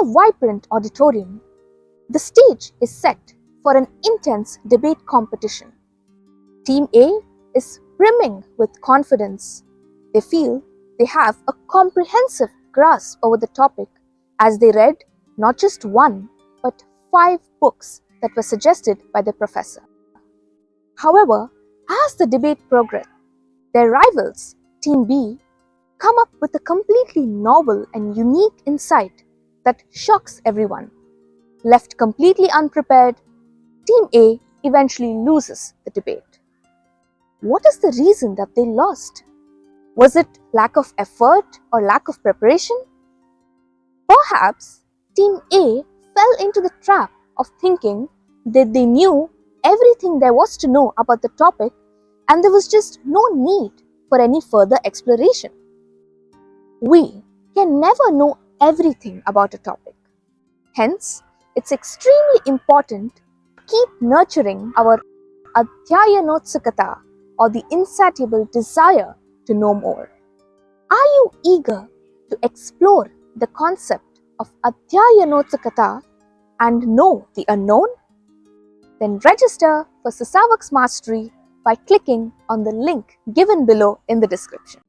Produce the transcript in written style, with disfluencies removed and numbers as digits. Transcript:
a vibrant auditorium, the stage is set for an intense debate competition. Team A is brimming with confidence. They feel they have a comprehensive grasp over the topic as they read not just one but 5 books that were suggested by the professor. However, as the debate progressed, their rivals, Team B, come up with a completely novel and unique insight that shocks everyone. Left completely unprepared, Team A eventually loses the debate. What is the reason that they lost? Was it lack of effort or lack of preparation? Perhaps Team A fell into the trap of thinking that they knew everything there was to know about the topic and there was just no need for any further exploration. We can never know everything about a topic. Hence, it's extremely important to keep nurturing our Adhyaayana Utsukata, or the insatiable desire to know more. Are you eager to explore the concept of Adhyaayana Utsukata and know the unknown? Then register for SISAAVAKS Mastery by clicking on the link given below in the description.